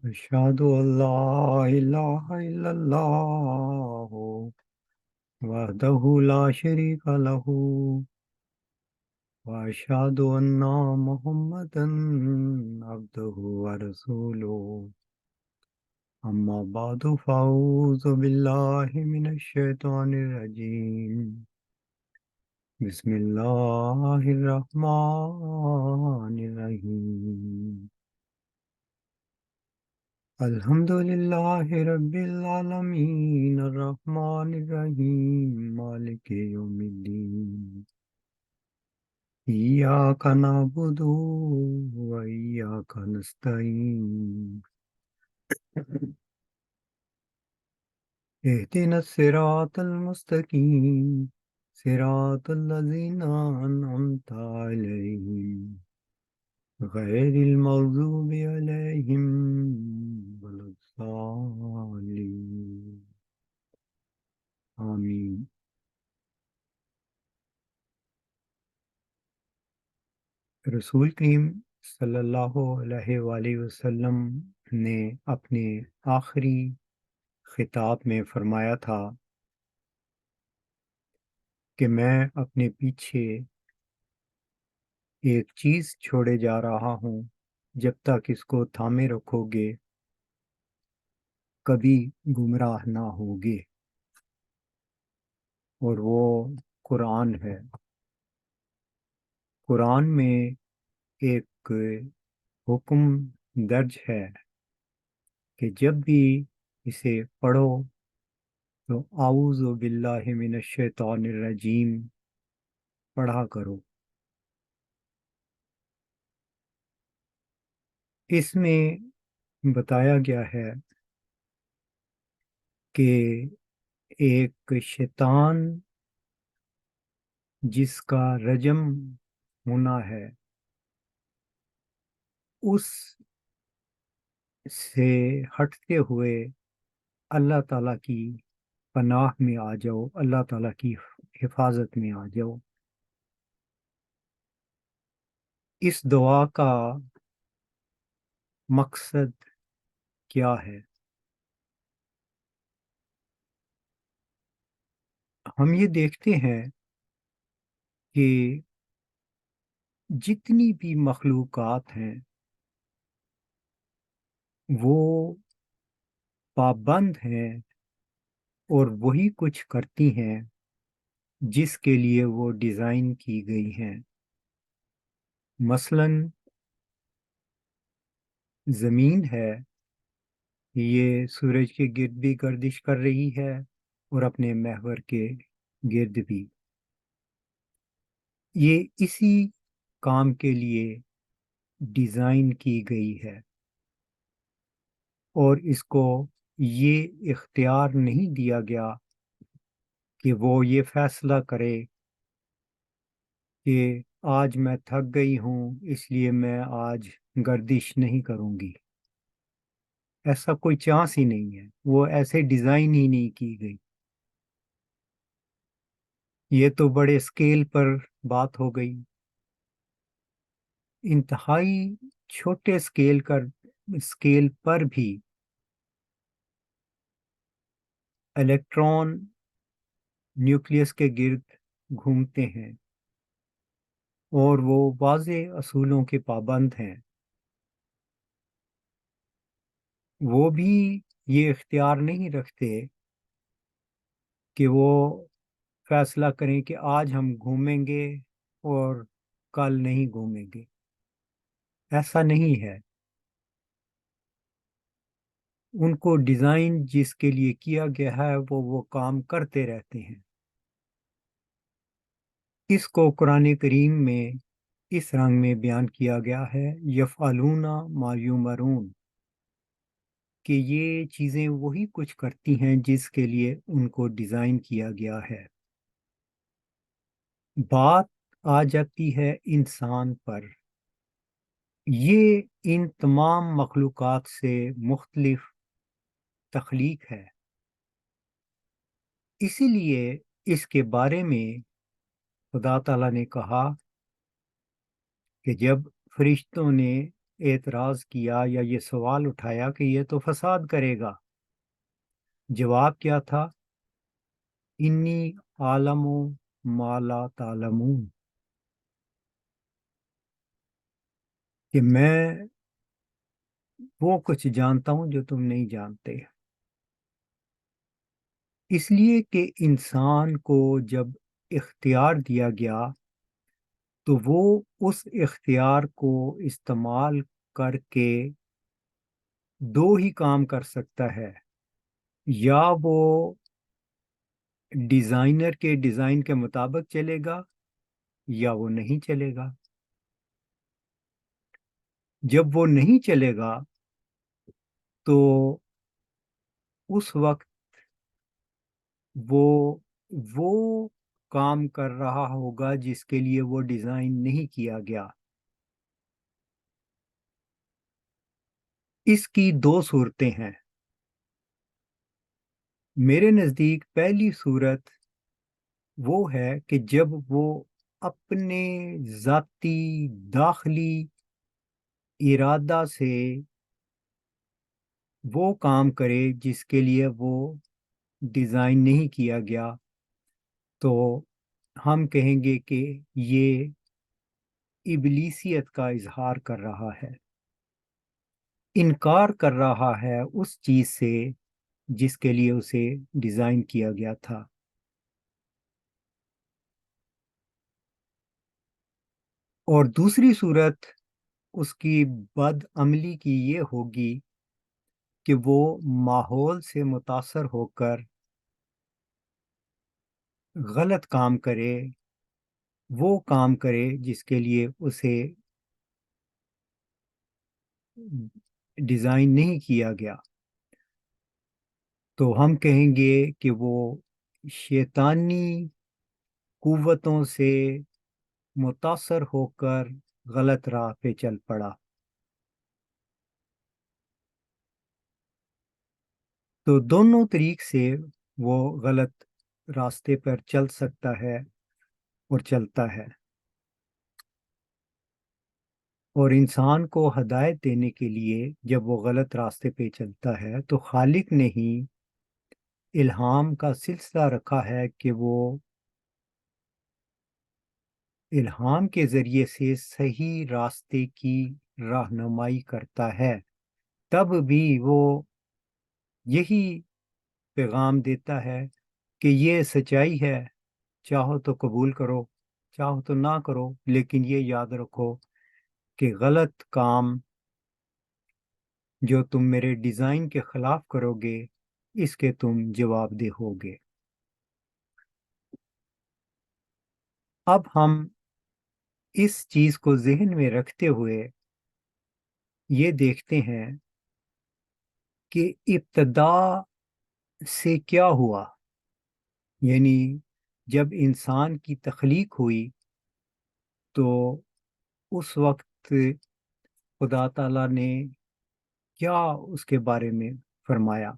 أشهد أن لا إله إلا الله وحده لا شريك له وأشهد أن محمدا عبده ورسوله أما بعد فأعوذ بالله من الشيطان الرجيم بسم الله الرحمن الرحيم الحمد لله رب العالمين الرحمن الرحيم مالك يوم الدين إياك نعبد وإياك نستعين اهدنا الصراط المستقيم صراط الذين أنعمت عليهم غير المغضوب عليهم ولا الضالين آمین۔ رسول کریم صلی اللہ علیہ وآلہ وسلم نے اپنے آخری خطاب میں فرمایا تھا کہ میں اپنے پیچھے ایک چیز چھوڑے جا رہا ہوں، جب تک اس کو تھامے رکھو گے کبھی گمراہ نہ ہوگے، اور وہ قرآن ہے۔ قرآن میں ایک حکم درج ہے کہ جب بھی اسے پڑھو تو اعوذ باللہ من الشیطان الرجیم پڑھا کرو۔ اس میں بتایا گیا ہے کہ ایک شیطان جس کا رجم ہونا ہے، اس سے ہٹتے ہوئے اللہ تعالیٰ کی پناہ میں آ جاؤ، اللہ تعالیٰ کی حفاظت میں آ جاؤ۔ اس دعا کا مقصد کیا ہے؟ ہم یہ دیکھتے ہیں کہ جتنی بھی مخلوقات ہیں وہ پابند ہیں اور وہی کچھ کرتی ہیں جس کے لیے وہ ڈیزائن کی گئی ہیں۔ مثلاً زمین ہے، یہ سورج کے گرد بھی گردش کر رہی ہے اور اپنے محور کے گرد بھی۔ یہ اسی کام کے لیے ڈیزائن کی گئی ہے، اور اس کو یہ اختیار نہیں دیا گیا کہ وہ یہ فیصلہ کرے کہ آج میں تھک گئی ہوں اس لیے میں آج گردش نہیں کروں گی۔ ایسا کوئی چانس ہی نہیں ہے، وہ ایسے ڈیزائن ہی نہیں کی گئی۔ یہ تو بڑے اسکیل پر بات ہو گئی۔ انتہائی چھوٹے اسکیل پر بھی الیکٹران نیوکلیس کے گرد گھومتے ہیں اور وہ واضح اصولوں کے پابند ہیں۔ وہ بھی یہ اختیار نہیں رکھتے کہ وہ فیصلہ کریں کہ آج ہم گھومیں گے اور کل نہیں گھومیں گے۔ ایسا نہیں ہے۔ ان کو ڈیزائن جس کے لیے کیا گیا ہے وہ کام کرتے رہتے ہیں۔ اس کو قرآن کریم میں اس رنگ میں بیان کیا گیا ہے، یفعلون ما یؤمرون، کہ یہ چیزیں وہی کچھ کرتی ہیں جس کے لیے ان کو ڈیزائن کیا گیا ہے۔ بات آ جاتی ہے انسان پر۔ یہ ان تمام مخلوقات سے مختلف تخلیق ہے، اسی لیے اس کے بارے میں خدا تعالیٰ نے کہا کہ جب فرشتوں نے اعتراض کیا یا یہ سوال اٹھایا کہ یہ تو فساد کرے گا، جواب کیا تھا؟ انی عالم ما لا تعلمون، کہ میں وہ کچھ جانتا ہوں جو تم نہیں جانتے۔ اس لیے کہ انسان کو جب اختیار دیا گیا تو وہ اس اختیار کو استعمال کر کے دو ہی کام کر سکتا ہے، یا وہ ڈیزائنر کے ڈیزائن کے مطابق چلے گا یا وہ نہیں چلے گا۔ جب وہ نہیں چلے گا تو اس وقت وہ وہ کام کر رہا ہوگا جس کے لیے وہ ڈیزائن نہیں کیا گیا۔ اس کی دو صورتیں ہیں۔ میرے نزدیک پہلی صورت وہ ہے کہ جب وہ اپنے ذاتی داخلی ارادہ سے وہ کام کرے جس کے لیے وہ ڈیزائن نہیں کیا گیا، تو ہم کہیں گے کہ یہ ابلیسیت کا اظہار کر رہا ہے، انکار کر رہا ہے اس چیز سے جس کے لیے اسے ڈیزائن کیا گیا تھا۔ اور دوسری صورت اس کی بد عملی کی یہ ہوگی کہ وہ ماحول سے متاثر ہو کر غلط کام کرے، وہ کام کرے جس کے لیے اسے ڈیزائن نہیں کیا گیا۔ تو ہم کہیں گے کہ وہ شیطانی قوتوں سے متاثر ہو کر غلط راہ پہ چل پڑا۔ تو دونوں طریق سے وہ غلط راستے پر چل سکتا ہے اور چلتا ہے۔ اور انسان کو ہدایت دینے کے لیے جب وہ غلط راستے پہ چلتا ہے تو خالق نے ہی الہام کا سلسلہ رکھا ہے کہ وہ الہام کے ذریعے سے صحیح راستے کی رہنمائی کرتا ہے۔ تب بھی وہ یہی پیغام دیتا ہے کہ یہ سچائی ہے، چاہو تو قبول کرو، چاہو تو نہ کرو، لیکن یہ یاد رکھو کہ غلط کام جو تم میرے ڈیزائن کے خلاف کرو گے اس کے تم جواب دہ ہوگے۔ اب ہم اس چیز کو ذہن میں رکھتے ہوئے یہ دیکھتے ہیں کہ ابتدا سے کیا ہوا، یعنی جب انسان کی تخلیق ہوئی تو اس وقت خدا تعالیٰ نے کیا اس کے بارے میں فرمایا۔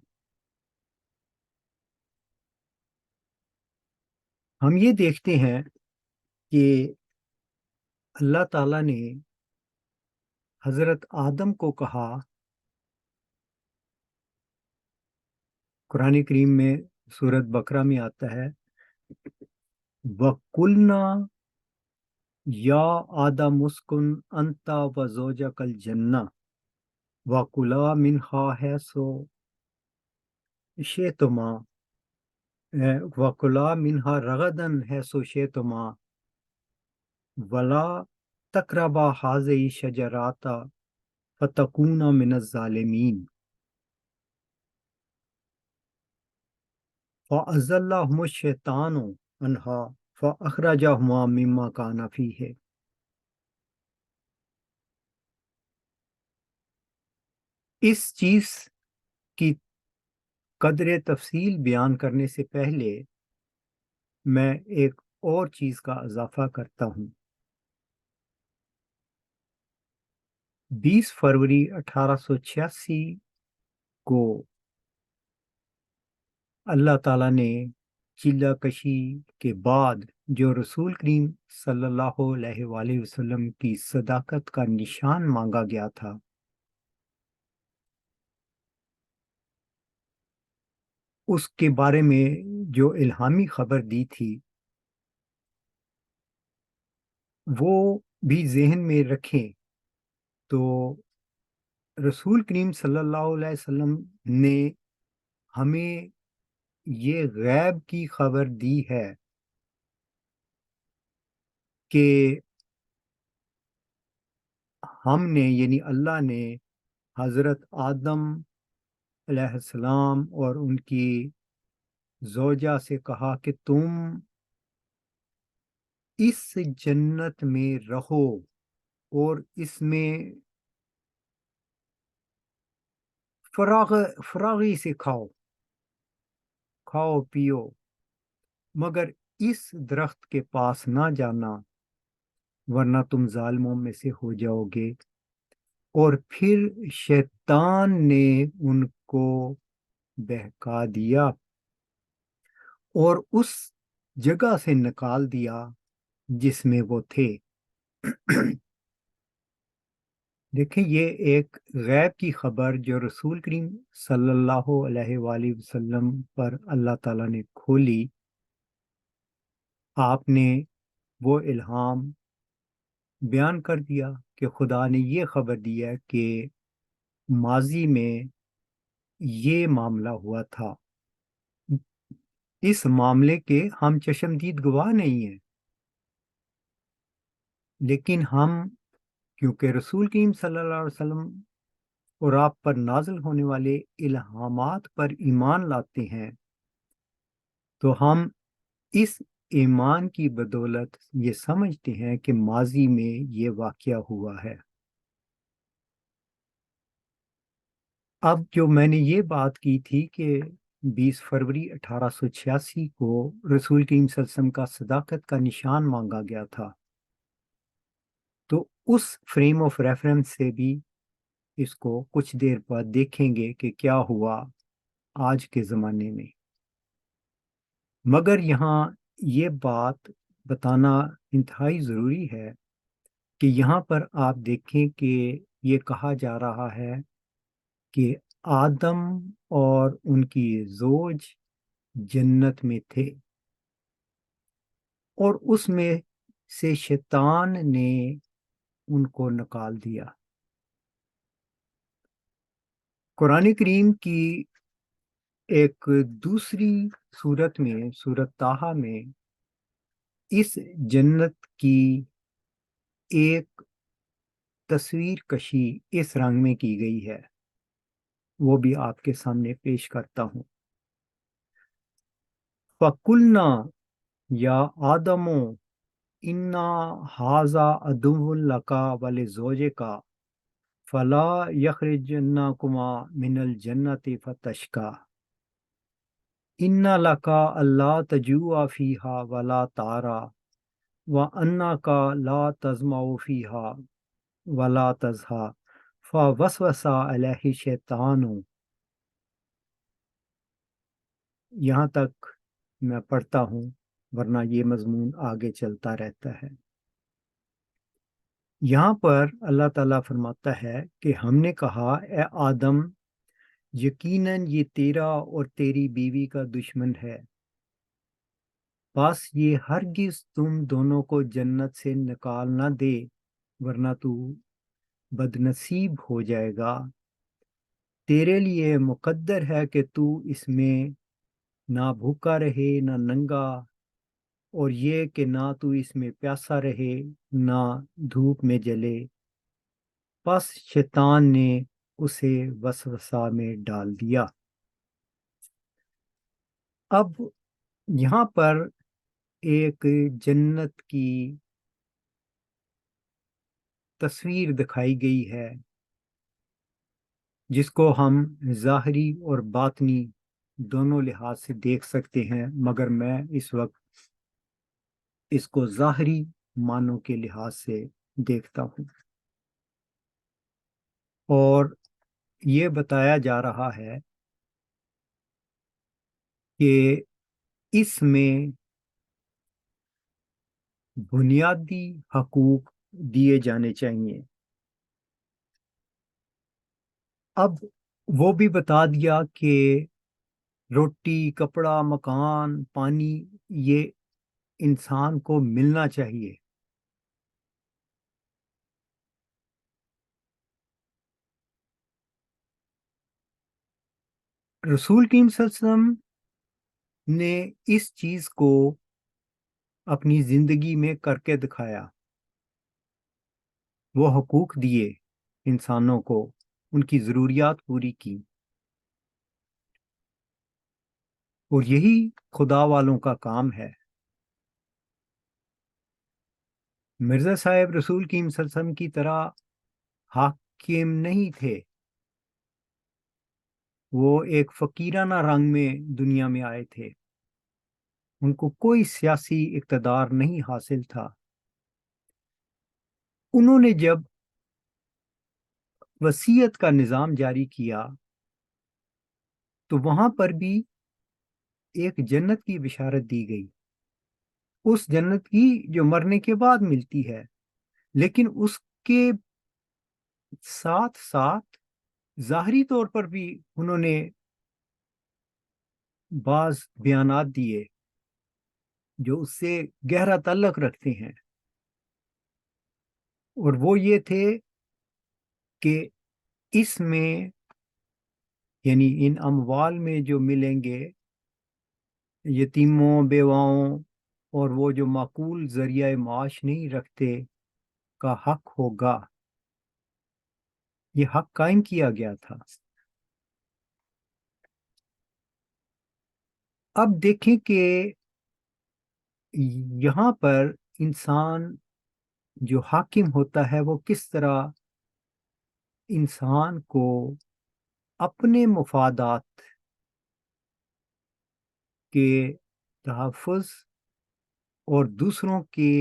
ہم یہ دیکھتے ہیں کہ اللہ تعالیٰ نے حضرت آدم کو کہا، قرآن کریم میں سورت بقرہ میں آتا ہے، وَقُلْنَا یا آدم اسکن انت وزوجک الجنہ وَكُلَا مِنْهَا حَيْثُ شِئْتُمَا وَكُلَا مِنْهَا رَغَدًا حَيْثُ شِئْتُمَا وَلَا تَقْرَبَا هَٰذِهِ الشَّجَرَةَ فَتَكُونَا مِنَ الظَّالِمِينَ فَأَزَلَّهُمَا الشَّيْطَانُ عَنْهَا فَأَخْرَجَهُمَا مِمَّا كَانَا فِيهِ۔ اس چیز کی قدر تفصیل بیان کرنے سے پہلے میں ایک اور چیز کا اضافہ کرتا ہوں۔ 20 فروری 1886 کو اللہ تعالیٰ نے چلہ کشی کے بعد جو رسول کریم صلی اللہ علیہ وآلہ وسلم کی صداقت کا نشان مانگا گیا تھا، اس کے بارے میں جو الہامی خبر دی تھی، وہ بھی ذہن میں رکھیں تو رسول کریم صلی اللہ علیہ وسلم نے ہمیں یہ غیب کی خبر دی ہے کہ ہم نے یعنی اللہ نے حضرت آدم علیہ السلام اور ان کی زوجہ سے کہا کہ تم اس جنت میں رہو اور اس میں فراغی سے کھاؤ پیو، مگر اس درخت کے پاس نہ جانا ورنہ تم ظالموں میں سے ہو جاؤ گے۔ اور پھر شیطان نے ان کو بہکا دیا اور اس جگہ سے نکال دیا جس میں وہ تھے۔ دیکھیں، یہ ایک غیب کی خبر جو رسول کریم صلی اللہ علیہ وآلہ وسلم پر اللہ تعالیٰ نے کھولی۔ آپ نے وہ الہام بیان کر دیا کہ خدا نے یہ خبر دی ہے کہ ماضی میں یہ معاملہ ہوا تھا۔ اس معاملے کے ہم چشمدید گواہ نہیں ہیں، لیکن ہم کیونکہ رسول کریم صلی اللہ علیہ وسلم اور آپ پر نازل ہونے والے الہامات پر ایمان لاتے ہیں، تو ہم اس ایمان کی بدولت یہ سمجھتے ہیں کہ ماضی میں یہ واقعہ ہوا ہے۔ اب جو میں نے یہ بات کی تھی کہ 20 فروری 1886 کو رسول کریم صلی اللہ علیہ وسلم کا صداقت کا نشان مانگا گیا تھا، تو اس فریم آف ریفرنس سے بھی اس کو کچھ دیر بعد دیکھیں گے کہ کیا ہوا آج کے زمانے میں۔ مگر یہاں یہ بات بتانا انتہائی ضروری ہے کہ یہاں پر آپ دیکھیں کہ یہ کہا جا رہا ہے کہ آدم اور ان کی زوج جنت میں تھے اور اس میں سے شیطان نے ان کو نکال دیا۔ قرآن کریم کی ایک دوسری صورت میں، سورۃ طٰہٰ میں، اس جنت کی ایک تصویر کشی اس رنگ میں کی گئی ہے، وہ بھی آپ کے سامنے پیش کرتا ہوں۔ فَقُلْنَا یا آدمو اِنَّا هَٰذَا عَدُوٌّ لَكَ وَلِزَوْجِكَ فَلَا يَخْرِجَنَّكُمَا مِنَ الْجَنَّةِ فَتَشْقَىٰ إِنَّ لَكَ أَلَّا تَجُوعَ فِيهَا وَلَا تَعْرَىٰ وَأَنَّكَ لَا تَظْمَأُ فِيهَا وَلَا تَضْحَىٰ فَوَسْوَسَ إِلَيْهِ الشَّيْطَانُ۔ یہاں تک میں پڑھتا ہوں، ورنہ یہ مضمون آگے چلتا رہتا ہے۔ یہاں پر اللہ تعالیٰ فرماتا ہے کہ ہم نے کہا، اے آدم، یقیناً یہ تیرا اور تیری بیوی کا دشمن ہے، بس یہ ہرگز تم دونوں کو جنت سے نکال نہ دے ورنہ تو بدنصیب ہو جائے گا۔ تیرے لیے مقدر ہے کہ تو اس میں نہ بھوکا رہے نہ ننگا، اور یہ کہ نہ تو اس میں پیاسا رہے نہ دھوپ میں جلے۔ پس شیطان نے اسے وسوسہ میں ڈال دیا۔ اب یہاں پر ایک جنت کی تصویر دکھائی گئی ہے جس کو ہم ظاہری اور باطنی دونوں لحاظ سے دیکھ سکتے ہیں، مگر میں اس وقت اس کو ظاہری معنوں کے لحاظ سے دیکھتا ہوں۔ اور یہ بتایا جا رہا ہے کہ اس میں بنیادی حقوق دیے جانے چاہیے۔ اب وہ بھی بتا دیا کہ روٹی، کپڑا، مکان، پانی، یہ انسان کو ملنا چاہیے۔ رسول کریم صلی اللہ علیہ وسلم نے اس چیز کو اپنی زندگی میں کر کے دکھایا۔ وہ حقوق دیے انسانوں کو، ان کی ضروریات پوری کی، اور یہی خدا والوں کا کام ہے۔ مرزا صاحب رسول کریم صلی اللہ علیہ وسلم کی طرح حاکم نہیں تھے۔ وہ ایک فقیرانہ رنگ میں دنیا میں آئے تھے، ان کو کوئی سیاسی اقتدار نہیں حاصل تھا۔ انہوں نے جب وصیت کا نظام جاری کیا تو وہاں پر بھی ایک جنت کی بشارت دی گئی، اس جنت کی جو مرنے کے بعد ملتی ہے، لیکن اس کے ساتھ ساتھ ظاہری طور پر بھی انہوں نے بعض بیانات دیے جو اس سے گہرا تعلق رکھتے ہیں، اور وہ یہ تھے کہ اس میں، یعنی ان اموال میں جو ملیں گے یتیموں، بیواؤں اور وہ جو معقول ذریعہ معاش نہیں رکھتے کا حق ہوگا، یہ حق قائم کیا گیا تھا۔ اب دیکھیں کہ یہاں پر انسان جو حاکم ہوتا ہے وہ کس طرح انسان کو اپنے مفادات کے تحفظ اور دوسروں کے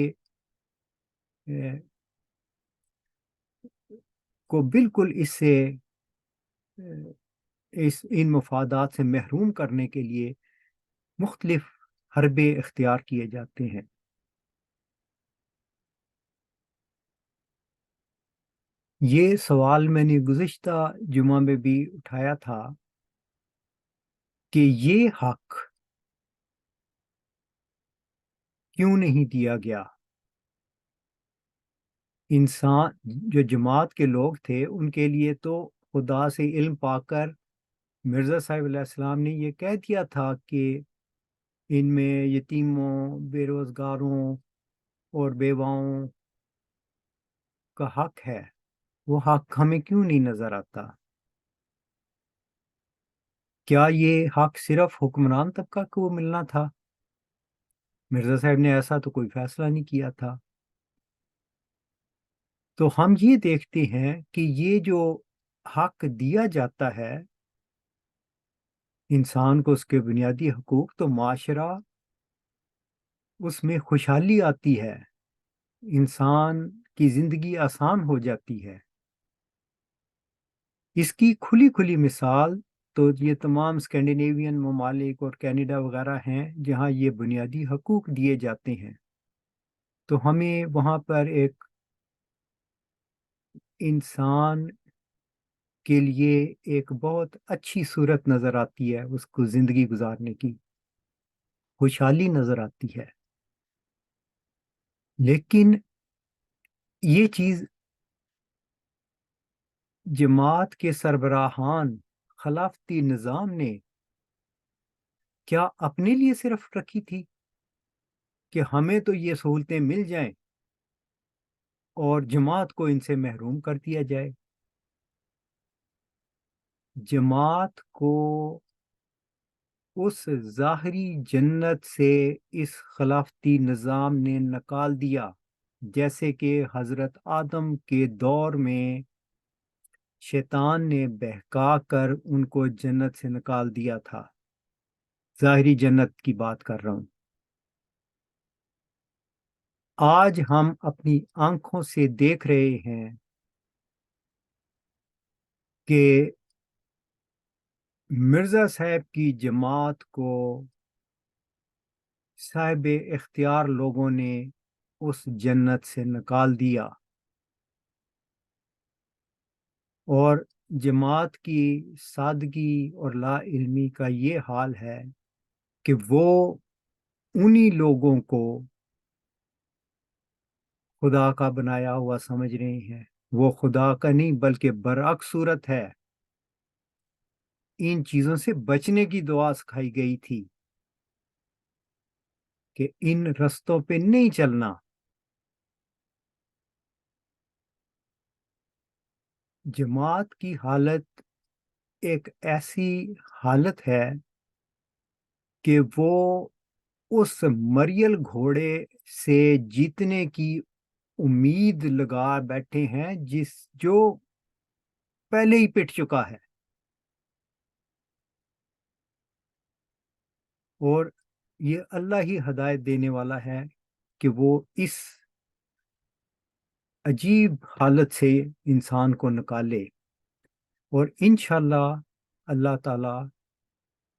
اے، کو بالکل اس سے ان مفادات سے محروم کرنے کے لیے مختلف حربے اختیار کیے جاتے ہیں۔ یہ سوال میں نے گزشتہ جمعہ میں بھی اٹھایا تھا کہ یہ حق کیوں نہیں دیا گیا؟ انسان جو جماعت کے لوگ تھے ان کے لیے تو خدا سے علم پا کر مرزا صاحب علیہ السلام نے یہ کہہ دیا تھا کہ ان میں یتیموں، بے روزگاروں اور بیواؤں کا حق ہے۔ وہ حق ہمیں کیوں نہیں نظر آتا؟ کیا یہ حق صرف حکمران طبقہ کو ملنا تھا؟ مرزا صاحب نے ایسا تو کوئی فیصلہ نہیں کیا تھا۔ تو ہم یہ دیکھتے ہیں کہ یہ جو حق دیا جاتا ہے انسان کو، اس کے بنیادی حقوق، تو معاشرہ اس میں خوشحالی آتی ہے، انسان کی زندگی آسان ہو جاتی ہے۔ اس کی کھلی کھلی مثال تو یہ تمام اسکینڈینیوین ممالک اور کینیڈا وغیرہ ہیں جہاں یہ بنیادی حقوق دیے جاتے ہیں۔ تو ہمیں وہاں پر ایک انسان کے لیے ایک بہت اچھی صورت نظر آتی ہے، اس کو زندگی گزارنے کی خوشحالی نظر آتی ہے۔ لیکن یہ چیز جماعت کے سربراہان خلافتی نظام نے کیا اپنے لیے صرف رکھی تھی کہ ہمیں تو یہ سہولتیں مل جائیں اور جماعت کو ان سے محروم کر دیا جائے؟ جماعت کو اس ظاہری جنت سے اس خلافتی نظام نے نکال دیا، جیسے کہ حضرت آدم کے دور میں شیطان نے بہکا کر ان کو جنت سے نکال دیا تھا۔ ظاہری جنت کی بات کر رہا ہوں۔ آج ہم اپنی آنکھوں سے دیکھ رہے ہیں کہ مرزا صاحب کی جماعت کو صاحب اختیار لوگوں نے اس جنت سے نکال دیا، اور جماعت کی سادگی اور لا علمی کا یہ حال ہے کہ وہ انہی لوگوں کو خدا کا بنایا ہوا سمجھ رہے ہیں۔ وہ خدا کا نہیں بلکہ برعکس صورت ہے۔ ان چیزوں سے بچنے کی دعا سکھائی گئی تھی کہ ان رستوں پہ نہیں چلنا۔ جماعت کی حالت ایک ایسی حالت ہے کہ وہ اس مریل گھوڑے سے جیتنے کی امید لگا بیٹھے ہیں جو پہلے ہی پٹ چکا ہے، اور یہ اللہ ہی ہدایت دینے والا ہے کہ وہ اس عجیب حالت سے انسان کو نکالے۔ اور انشاءاللہ اللہ تعالی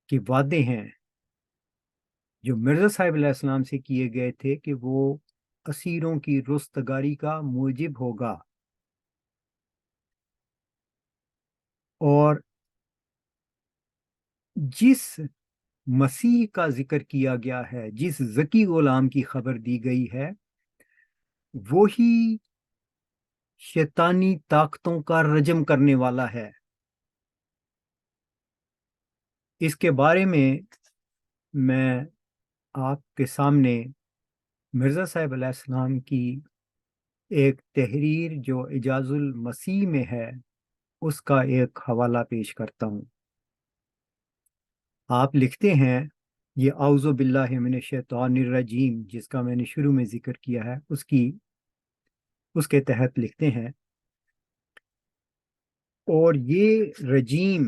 کے وعدے ہیں جو مرزا صاحب علیہ السلام سے کیے گئے تھے کہ وہ اسیروں کی رستگاری کا موجب ہوگا، اور جس مسیح کا ذکر کیا گیا ہے، جس ذکی غلام کی خبر دی گئی ہے، وہی شیطانی طاقتوں کا رجم کرنے والا ہے۔ اس کے بارے میں آپ کے سامنے مرزا صاحب علیہ السلام کی ایک تحریر جو اعجاز المسیح میں ہے، اس کا ایک حوالہ پیش کرتا ہوں۔ آپ لکھتے ہیں، یہ اعوذ باللہ من الشیطان الرجیم جس کا میں نے شروع میں ذکر کیا ہے، اس کے تحت لکھتے ہیں، اور یہ رجیم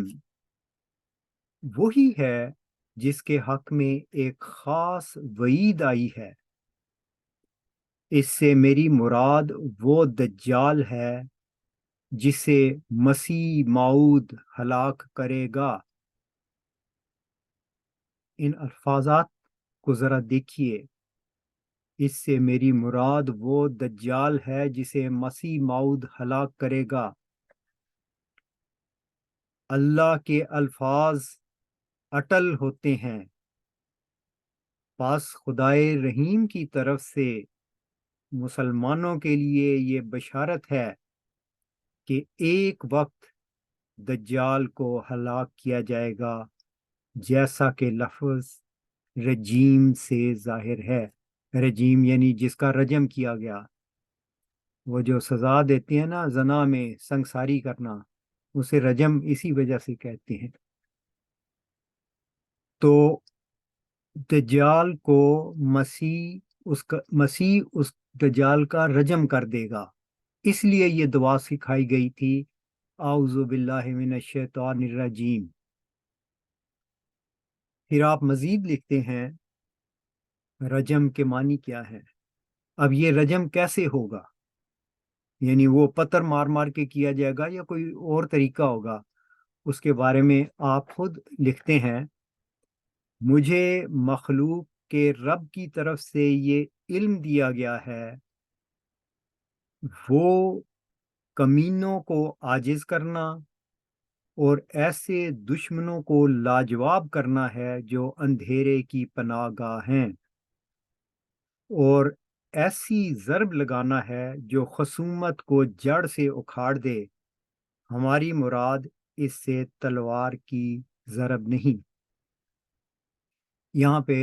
وہی ہے جس کے حق میں ایک خاص وعید آئی ہے۔ اس سے میری مراد وہ دجال ہے جسے مسیح موعود ہلاک کرے گا۔ ان الفاظات کو ذرا دیکھیے، اس سے میری مراد وہ دجال ہے جسے مسیح موعود ہلاک کرے گا۔ اللہ کے الفاظ اٹل ہوتے ہیں، پس خدائے رحیم کی طرف سے مسلمانوں کے لیے یہ بشارت ہے کہ ایک وقت دجال کو ہلاک کیا جائے گا، جیسا کہ لفظ رجیم سے ظاہر ہے۔ رجیم یعنی جس کا رجم کیا گیا، وہ جو سزا دیتے ہیں نا زنا میں سنگساری کرنا، اسے رجم اسی وجہ سے کہتے ہیں۔ تو دجال کو مسیح اس دجال کا رجم کر دے گا، اس لیے یہ دعا سکھائی گئی تھی، اعوذ باللہ من الشیطان الرجیم۔ پھر آپ مزید لکھتے ہیں، رجم کے معنی کیا ہے؟ اب یہ رجم کیسے ہوگا؟ یعنی وہ پتھر مار مار کے کیا جائے گا یا کوئی اور طریقہ ہوگا؟ اس کے بارے میں آپ خود لکھتے ہیں، مجھے مخلوق کے رب کی طرف سے یہ علم دیا گیا ہے، وہ کمینوں کو عاجز کرنا اور ایسے دشمنوں کو لاجواب کرنا ہے جو اندھیرے کی پناہ گاہ ہیں، اور ایسی ضرب لگانا ہے جو خصومت کو جڑ سے اکھاڑ دے۔ ہماری مراد اس سے تلوار کی ضرب نہیں۔ یہاں پہ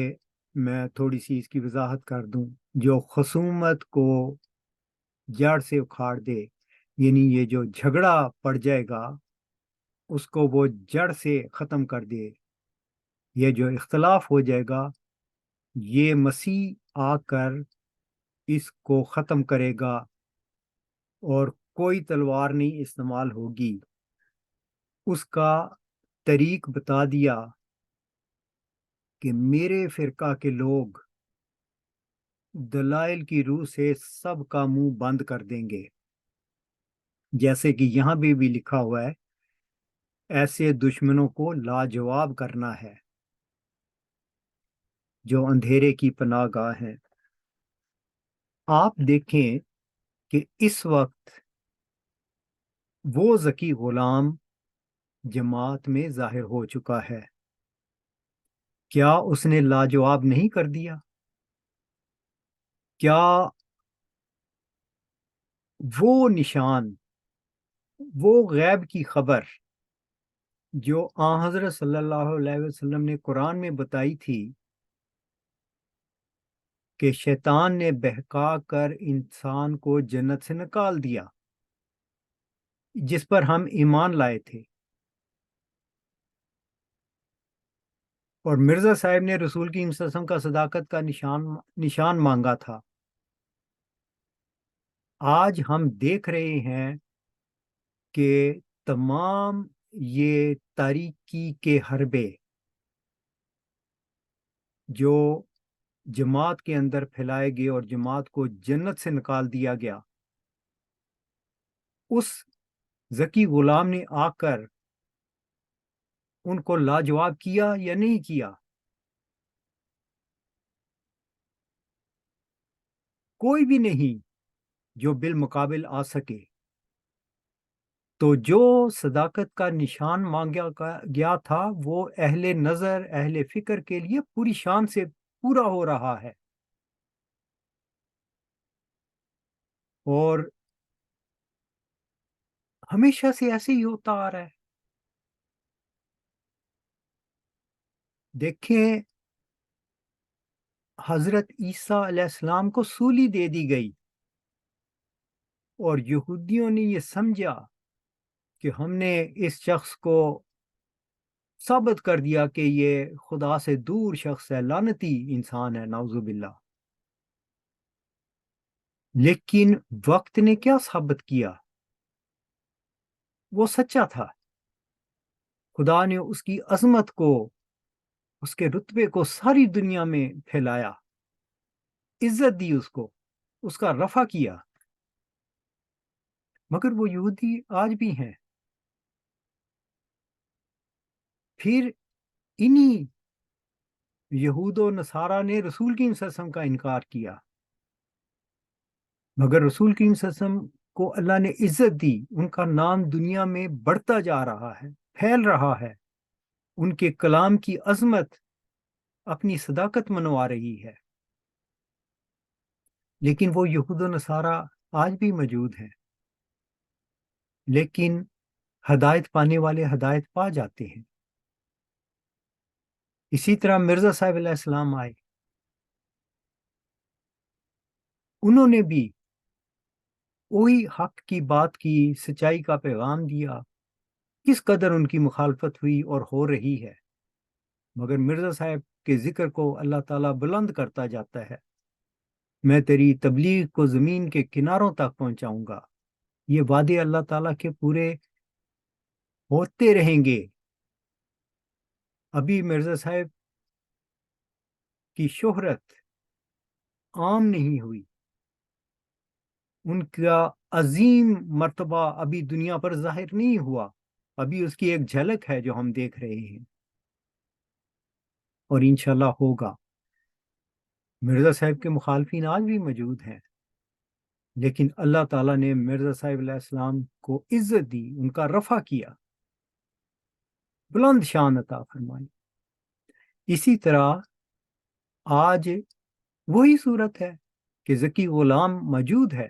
میں تھوڑی سی اس کی وضاحت کر دوں، جو خصومت کو جڑ سے اکھاڑ دے، یعنی یہ جو جھگڑا پڑ جائے گا اس کو وہ جڑ سے ختم کر دے۔ یہ جو اختلاف ہو جائے گا، یہ مسیح آ کر اس کو ختم کرے گا، اور کوئی تلوار نہیں استعمال ہوگی۔ اس کا طریق بتا دیا کہ میرے فرقہ کے لوگ دلائل کی روح سے سب کا منہ بند کر دیں گے، جیسے کہ یہاں بھی لکھا ہوا ہے، ایسے دشمنوں کو لاجواب کرنا ہے۔ جو اندھیرے کی پناہ گاہ ہیں۔ آپ دیکھیں کہ اس وقت وہ ذکی غلام جماعت میں ظاہر ہو چکا ہے، کیا اس نے لاجواب نہیں کر دیا؟ کیا وہ نشان، وہ غیب کی خبر جو آن حضرت صلی اللہ علیہ وسلم نے قرآن میں بتائی تھی کہ شیطان نے بہکا کر انسان کو جنت سے نکال دیا، جس پر ہم ایمان لائے تھے، اور مرزا صاحب نے رسول کی صلی اللہ علیہ وسلم کا صداقت کا نشان مانگا تھا، آج ہم دیکھ رہے ہیں کہ تمام یہ تاریکی کے حربے جو جماعت کے اندر پھیلائے گئے اور جماعت کو جنت سے نکال دیا گیا، اس ذکی غلام نے آ کر ان کو لاجواب کیا یا نہیں کیا؟ کوئی بھی نہیں جو بالمقابل آ سکے۔ تو جو صداقت کا نشان مانگا گیا تھا وہ اہل نظر، اہل فکر کے لیے پوری شان سے پورا ہو رہا ہے، اور ہمیشہ سے ایسے ہی ہوتا آ رہا ہے۔ دیکھیں، حضرت عیسیٰ علیہ السلام کو سولی دے دی گئی، اور یہودیوں نے یہ سمجھا کہ ہم نے اس شخص کو ثابت کر دیا کہ یہ خدا سے دور شخص ہے، لعنتی انسان ہے، نعوذ باللہ۔ لیکن وقت نے کیا ثابت کیا؟ وہ سچا تھا۔ خدا نے اس کی عظمت کو، اس کے رتبے کو ساری دنیا میں پھیلایا، عزت دی اس کو، اس کا رفع کیا۔ مگر وہ یہودی آج بھی ہیں۔ پھر انہی یہود و نصارہ نے رسول کی صلی اللہ علیہ وسلم کا انکار کیا، مگر رسول کی صلی اللہ علیہ وسلم کو اللہ نے عزت دی، ان کا نام دنیا میں بڑھتا جا رہا ہے، پھیل رہا ہے، ان کے کلام کی عظمت اپنی صداقت منوا رہی ہے۔ لیکن وہ یہود و نصارہ آج بھی موجود ہیں، لیکن ہدایت پانے والے ہدایت پا جاتے ہیں۔ اسی طرح مرزا صاحب علیہ السلام آئے، انہوں نے بھی وہی حق کی بات کی، سچائی کا پیغام دیا، کس قدر ان کی مخالفت ہوئی اور ہو رہی ہے، مگر مرزا صاحب کے ذکر کو اللہ تعالیٰ بلند کرتا جاتا ہے۔ میں تیری تبلیغ کو زمین کے کناروں تک پہنچاؤں گا، یہ وعدے اللہ تعالیٰ کے پورے ہوتے رہیں گے۔ ابھی مرزا صاحب کی شہرت عام نہیں ہوئی، ان کا عظیم مرتبہ ابھی دنیا پر ظاہر نہیں ہوا، ابھی اس کی ایک جھلک ہے جو ہم دیکھ رہے ہیں، اور انشاءاللہ ہوگا۔ مرزا صاحب کے مخالفین آج بھی موجود ہیں، لیکن اللہ تعالیٰ نے مرزا صاحب علیہ السلام کو عزت دی، ان کا رفع کیا، بلند شان عطا فرمائی۔ اسی طرح آج وہی صورت ہے کہ ذکی غلام موجود ہے،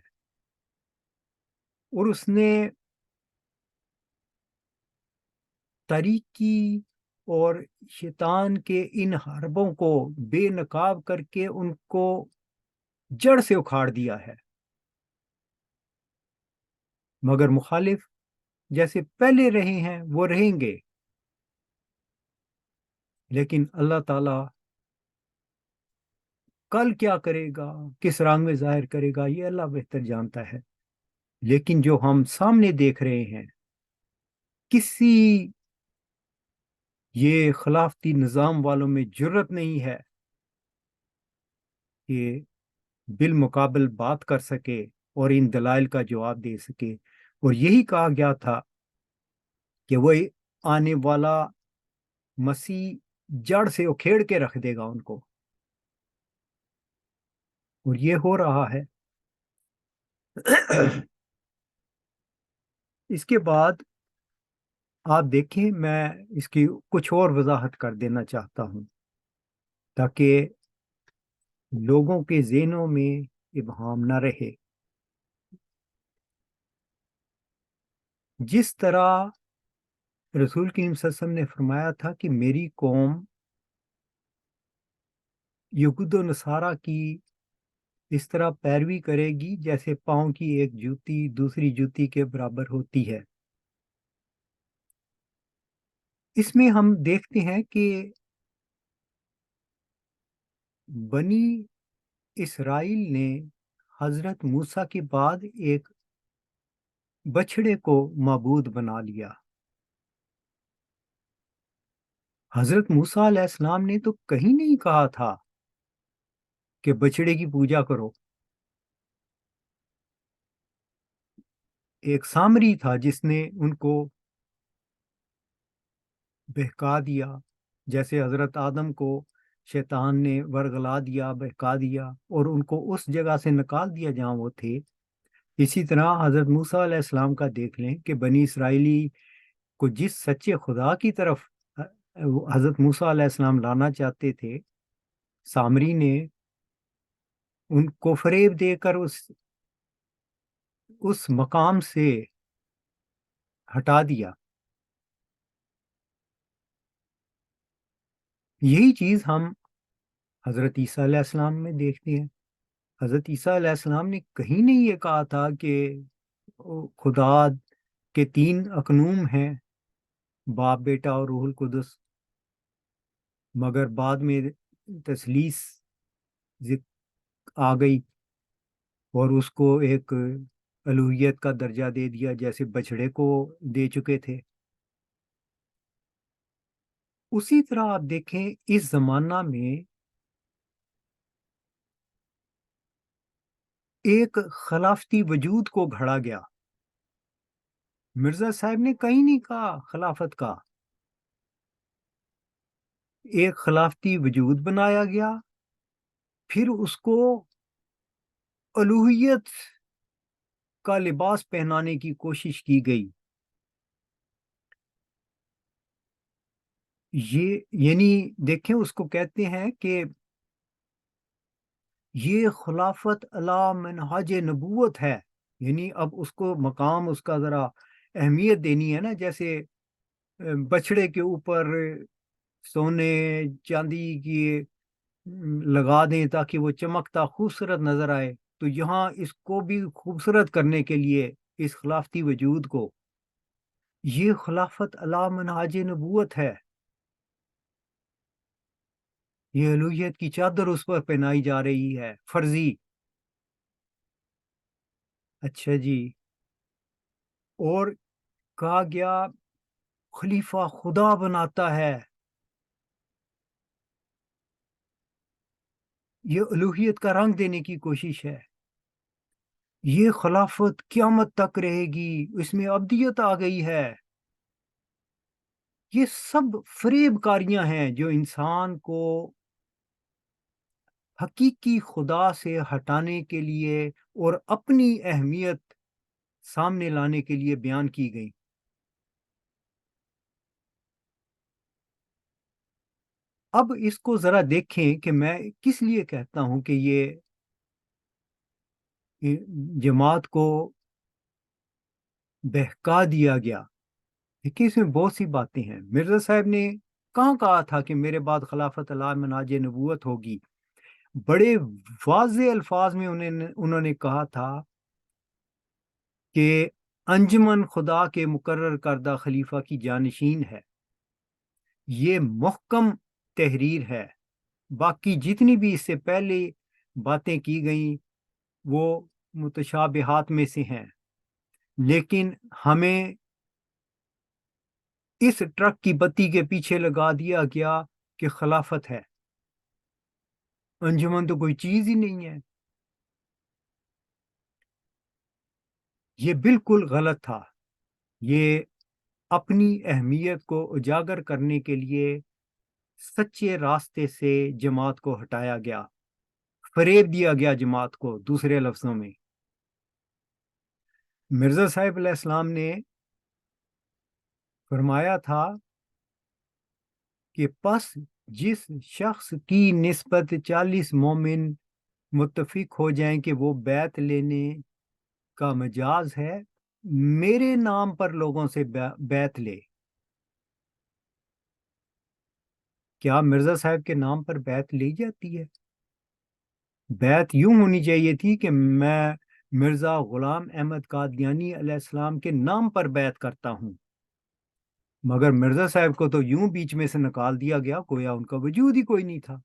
اور اس نے تاریکی اور شیطان کے ان حربوں کو بے نقاب کر کے ان کو جڑ سے اکھاڑ دیا ہے، مگر مخالف جیسے پہلے رہے ہیں وہ رہیں گے، لیکن اللہ تعالیٰ کل کیا کرے گا، کس رنگ میں ظاہر کرے گا، یہ اللہ بہتر جانتا ہے۔ لیکن جو ہم سامنے دیکھ رہے ہیں، کسی یہ خلافتی نظام والوں میں جرت نہیں ہے کہ بالمقابل بات کر سکے اور ان دلائل کا جواب دے سکے، اور یہی کہا گیا تھا کہ وہ آنے والا مسیح جڑ سے اکھیڑ کے رکھ دے گا ان کو۔ اور یہ ہو رہا ہے۔ اس کے بعد آپ دیکھیں، میں اس کی کچھ اور وضاحت کر دینا چاہتا ہوں تاکہ لوگوں کے ذہنوں میں ابہام نہ رہے۔ جس طرح رسول کریم صلی اللہ علیہ وسلم نے فرمایا تھا کہ میری قوم یہود و نصارہ کی اس طرح پیروی کرے گی جیسے پاؤں کی ایک جوتی دوسری جوتی کے برابر ہوتی ہے۔ اس میں ہم دیکھتے ہیں کہ بنی اسرائیل نے حضرت موسیٰ کے بعد ایک بچڑے کو معبود بنا لیا۔ حضرت موسیٰ علیہ السلام نے تو کہیں نہیں کہا تھا کہ بچڑے کی پوجا کرو۔ ایک سامری تھا جس نے ان کو بہکا دیا، جیسے حضرت آدم کو شیطان نے ورغلا دیا، بہکا دیا اور ان کو اس جگہ سے نکال دیا جہاں وہ تھے۔ اسی طرح حضرت موسیٰ علیہ السلام کا دیکھ لیں کہ بنی اسرائیلی کو جس سچے خدا کی طرف حضرت موسیٰ علیہ السلام لانا چاہتے تھے، سامری نے ان کو فریب دے کر اس مقام سے ہٹا دیا۔ یہی چیز ہم حضرت عیسیٰ علیہ السلام میں دیکھتے ہیں۔ حضرت عیسیٰ علیہ السلام نے کہیں نہیں یہ کہا تھا کہ خدا کے تین اقنوم ہیں، باپ بیٹا اور روح القدس، مگر بعد میں تثلیث آ گئی اور اس کو ایک الوہیت کا درجہ دے دیا جیسے بچڑے کو دے چکے تھے۔ اسی طرح آپ دیکھیں اس زمانہ میں ایک خلافتی وجود کو گھڑا گیا۔ مرزا صاحب نے کہیں نہیں کہا خلافت کا، ایک خلافتی وجود بنایا گیا، پھر اس کو الوہیت کا لباس پہنانے کی کوشش کی گئی۔ یہ یعنی دیکھیں اس کو کہتے ہیں کہ یہ خلافت علی منہاج نبوت ہے، یعنی اب اس کو مقام اس کا ذرا اہمیت دینی ہے نا، جیسے بچڑے کے اوپر سونے چاندی کی لگا دیں تاکہ وہ چمکتا خوبصورت نظر آئے، تو یہاں اس کو بھی خوبصورت کرنے کے لیے اس خلافتی وجود کو یہ خلافت علی منہاج نبوت ہے، یہ الوہیت کی چادر اس پر پہنائی جا رہی ہے فرضی۔ اچھا جی، اور کہا گیا خلیفہ خدا بناتا ہے، یہ الوہیت کا رنگ دینے کی کوشش ہے، یہ خلافت قیامت تک رہے گی، اس میں ابدیت آ گئی ہے۔ یہ سب فریب کاریاں ہیں جو انسان کو حقیقی خدا سے ہٹانے کے لیے اور اپنی اہمیت سامنے لانے کے لیے بیان کی گئی۔ اب اس کو ذرا دیکھیں کہ میں کس لیے کہتا ہوں کہ یہ جماعت کو بہکا دیا گیا۔ دیکھیں اس میں بہت سی باتیں ہیں۔ مرزا صاحب نے کہاں کہا تھا کہ میرے بعد خلافت علی منہاج نبوت ہوگی؟ بڑے واضح الفاظ میں انہوں نے کہا تھا کہ انجمن خدا کے مقرر کردہ خلیفہ کی جانشین ہے۔ یہ محکم تحریر ہے۔ باقی جتنی بھی اس سے پہلے باتیں کی گئیں وہ متشابہات میں سے ہیں، لیکن ہمیں اس ٹرک کی بتی کے پیچھے لگا دیا گیا کہ خلافت ہے، انجمن تو کوئی چیز ہی نہیں ہے۔ یہ بالکل غلط تھا۔ یہ اپنی اہمیت کو اجاگر کرنے کے لیے سچے راستے سے جماعت کو ہٹایا گیا، فریب دیا گیا جماعت کو. دوسرے لفظوں میں مرزا صاحب علیہ السلام نے فرمایا تھا کہ پس جس شخص کی نسبت 40 مومن متفق ہو جائیں کہ وہ بیعت لینے کا مجاز ہے، میرے نام پر لوگوں سے بیعت لے. کیا مرزا صاحب کے نام پر بیعت لی جاتی ہے؟ بیعت یوں ہونی چاہیے تھی کہ میں مرزا غلام احمد قادیانی علیہ السلام کے نام پر بیعت کرتا ہوں، مگر مرزا صاحب کو تو یوں بیچ میں سے نکال دیا گیا گویا ان کا وجود ہی کوئی نہیں تھا.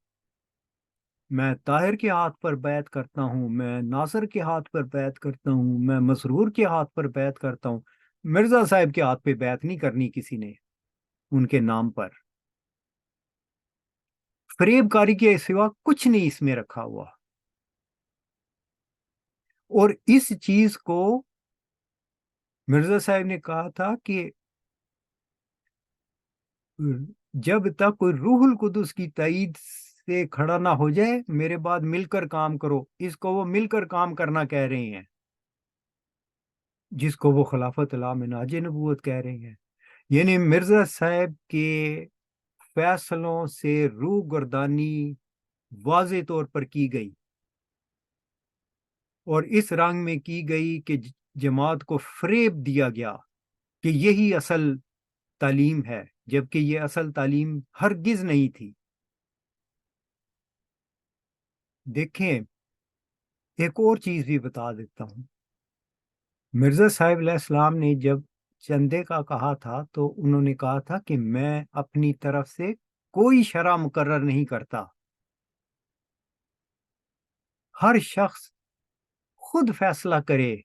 میں طاہر کے ہاتھ پر بیعت کرتا ہوں، میں ناصر کے ہاتھ پر بیعت کرتا ہوں، میں مسرور کے ہاتھ پر بیعت کرتا ہوں. مرزا صاحب کے ہاتھ پہ بیعت نہیں کرنی کسی نے ان کے نام پر. فریب کاری کے سوا کچھ نہیں اس میں رکھا ہوا. اور اس چیز کو مرزا صاحب نے کہا تھا کہ جب تک کوئی روح القدس کی تائید سے کھڑا نہ ہو جائے میرے بعد مل کر کام کرو. اس کو وہ مل کر کام کرنا کہہ رہے ہیں، جس کو وہ خلافت اللہ مناج نبوت کہہ رہے ہیں. یعنی مرزا صاحب کے فیصلوں سے روح گردانی واضح طور پر کی گئی، اور اس رنگ میں کی گئی کہ جماعت کو فریب دیا گیا کہ یہی اصل تعلیم ہے، جبکہ یہ اصل تعلیم ہرگز نہیں تھی. دیکھیں ایک اور چیز بھی بتا دیتا ہوں. مرزا صاحب علیہ السلام نے جب چندے کا کہا تھا تو انہوں نے کہا تھا کہ میں اپنی طرف سے کوئی شرح مقرر نہیں کرتا، ہر شخص خود فیصلہ کرے،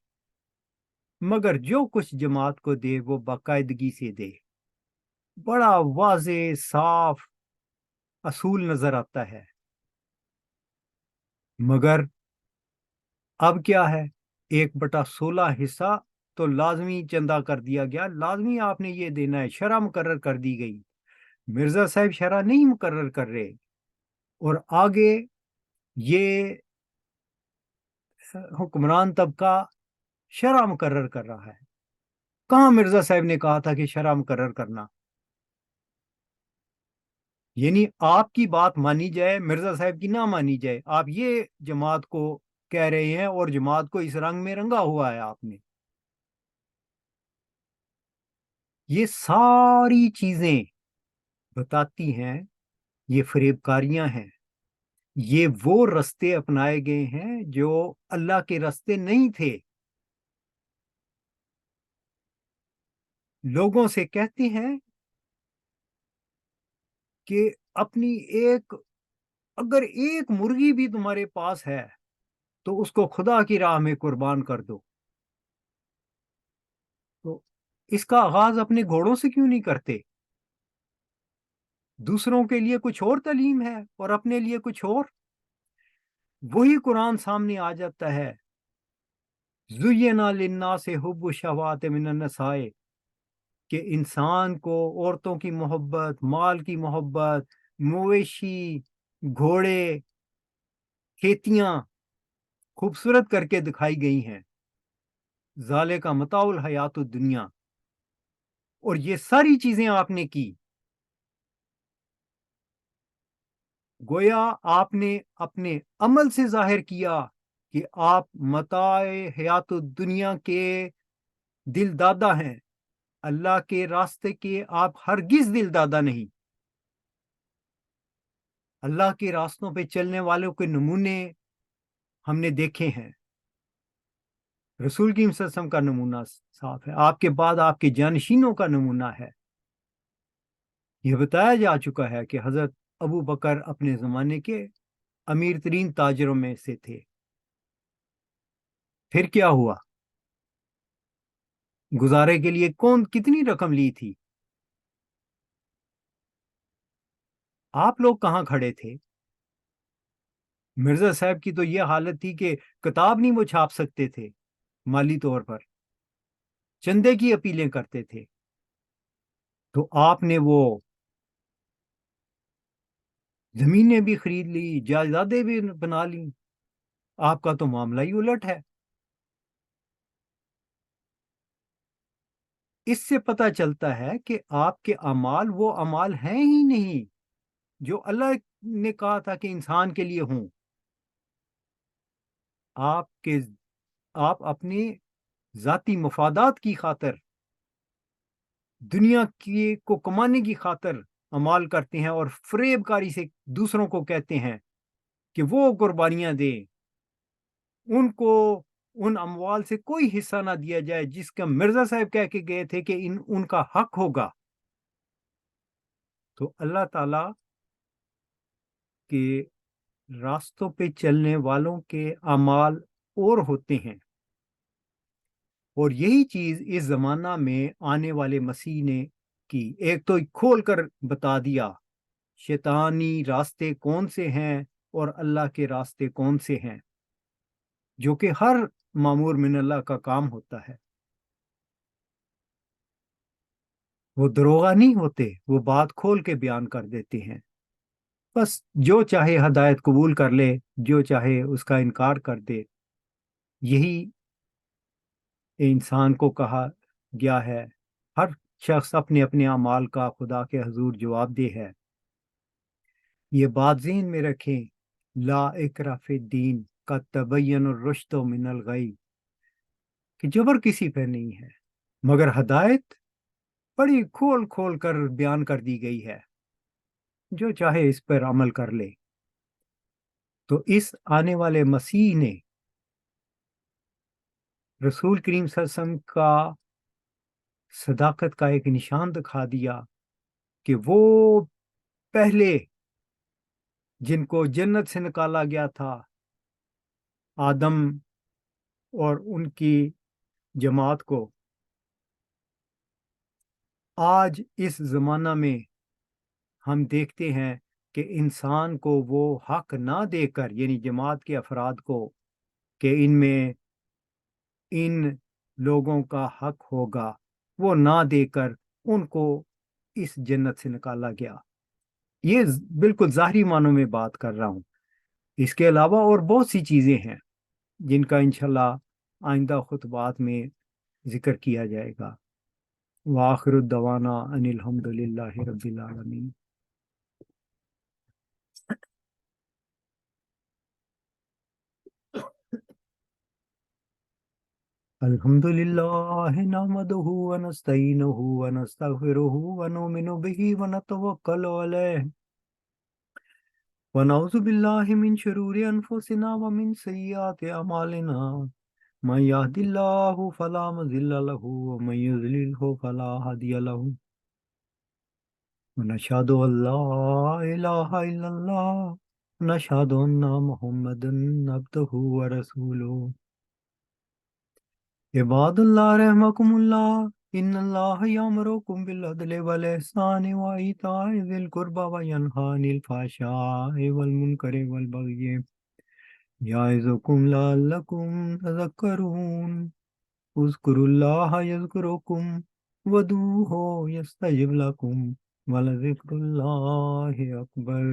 مگر جو کچھ جماعت کو دے وہ باقاعدگی سے دے. بڑا واضح صاف اصول نظر آتا ہے. مگر اب کیا ہے، 1/16 حصہ تو لازمی چندہ کر دیا گیا، لازمی آپ نے یہ دینا ہے، شرح مقرر کر دی گئی. مرزا صاحب شرح نہیں مقرر کر رہے، اور آگے یہ حکمران طبقہ شرح مقرر کر رہا ہے. کہاں مرزا صاحب نے کہا تھا کہ شرح مقرر کرنا؟ یعنی آپ کی بات مانی جائے، مرزا صاحب کی نہ مانی جائے. آپ یہ جماعت کو کہہ رہے ہیں اور جماعت کو اس رنگ میں رنگا ہوا ہے آپ نے. یہ ساری چیزیں بتاتی ہیں یہ فریب کاریاں ہیں. یہ وہ رستے اپنائے گئے ہیں جو اللہ کے رستے نہیں تھے. لوگوں سے کہتے ہیں کہ اپنی اگر ایک مرغی بھی تمہارے پاس ہے تو اس کو خدا کی راہ میں قربان کر دو. تو اس کا آغاز اپنے گھوڑوں سے کیوں نہیں کرتے؟ دوسروں کے لیے کچھ اور تعلیم ہے اور اپنے لیے کچھ اور. وہی قرآن سامنے آ جاتا ہے، زُيِّنَ لِلنَّاسِ حُبُّ الشَّهَوَاتِ مِنَ النِّسَاءِ، کہ انسان کو عورتوں کی محبت، مال کی محبت، مویشی، گھوڑے، کھیتیاں خوبصورت کر کے دکھائی گئی ہیں. ذالک متاع الحیات الدنیا. اور یہ ساری چیزیں آپ نے کی. گویا آپ نے اپنے عمل سے ظاہر کیا کہ آپ متاع حیات الدنیا کے دل دادا ہیں. اللہ کے راستے کے آپ ہرگز دل دادا نہیں. اللہ کے راستوں پہ چلنے والوں کے نمونے ہم نے دیکھے ہیں. رسول کی صلی اللہ علیہ وسلم کا نمونہ صاف ہے، آپ کے بعد آپ کے جانشینوں کا نمونہ ہے. یہ بتایا جا چکا ہے کہ حضرت ابو بکر اپنے زمانے کے امیر ترین تاجروں میں سے تھے. پھر کیا ہوا؟ گزارے کے لیے کتنی رقم لی تھی؟ آپ لوگ کہاں کھڑے تھے؟ مرزا صاحب کی تو یہ حالت تھی کہ کتاب نہیں وہ چھاپ سکتے تھے، مالی طور پر چندے کی اپیلیں کرتے تھے. تو آپ نے وہ زمینیں بھی خرید لی، جائیدادیں بھی بنا لی. آپ کا تو معاملہ ہی الٹ ہے۔ اس سے پتہ چلتا ہے کہ آپ کے اعمال وہ اعمال ہیں ہی نہیں جو اللہ نے کہا تھا کہ انسان کے لیے ہوں۔ آپ کے آپ اپنے ذاتی مفادات کی خاطر، دنیا کی کو کمانے کی خاطر اعمال کرتے ہیں، اور فریب کاری سے دوسروں کو کہتے ہیں کہ وہ قربانیاں دیں، ان کو ان اموال سے کوئی حصہ نہ دیا جائے جس کا مرزا صاحب کہہ کے گئے تھے کہ ان کا حق ہوگا۔ تو اللہ تعالی کے راستوں پہ چلنے والوں کے اعمال اور ہوتے ہیں، اور یہی چیز اس زمانہ میں آنے والے مسیح نے کی۔ ایک تو کھول کر بتا دیا شیطانی راستے کون سے ہیں اور اللہ کے راستے کون سے ہیں، جو کہ ہر مامور من اللہ کا کام ہوتا ہے۔ وہ دروغہ نہیں ہوتے، وہ بات کھول کے بیان کر دیتے ہیں۔ بس جو چاہے ہدایت قبول کر لے، جو چاہے اس کا انکار کر دے۔ یہی انسان کو کہا گیا ہے، ہر شخص اپنے اپنے اعمال کا خدا کے حضور جواب دہ ہے۔ یہ بات ذہن میں رکھیں، لا اکراہ فی الدین قد تبین الرشد من الغی، کہ جبر کسی پہ نہیں ہے، مگر ہدایت بڑی کھول کھول کر بیان کر دی گئی ہے، جو چاہے اس پر عمل کر لے۔ تو اس آنے والے مسیح نے رسول کریم صلی اللہ علیہ وسلم کا صداقت کا ایک نشان دکھا دیا کہ وہ پہلے جن کو جنت سے نکالا گیا تھا، آدم اور ان کی جماعت کو، آج اس زمانہ میں ہم دیکھتے ہیں کہ انسان کو وہ حق نہ دے کر، یعنی جماعت کے افراد کو، کہ ان میں ان لوگوں کا حق ہوگا، وہ نہ دے کر ان کو اس جنت سے نکالا گیا۔ یہ بالکل ظاہری معنوں میں بات کر رہا ہوں، اس کے علاوہ اور بہت سی چیزیں ہیں جن کا انشاءاللہ آئندہ خطبات میں ذکر کیا جائے گا۔ وآخر الدوانا ان الحمد للہ رب العالمین۔ الحمد للہ نحمده ونستعینه ونستغفره ونؤمن به ونتوکل علیہ ونعوذ باللہ من شرور انفسنا ومن سیئات اعمالنا، من يهد الله فلا مضل له ومن يضلل فلا هادي له، ونشهد ان لا اله الا الله، ونشهد ان محمدا عبده ورسوله۔ عباد اللہ رحمکم اللہ، ان اللہ یامرکم بالعدل والاحسان وایتاء ذی القربى وینہی عن الفحشاء والمنکر والبغی یعظکم لعلکم تذکرون۔ اذکروا اللہ یذکرکم ودعوہ یستجب لکم ولذکر اللہ اکبر۔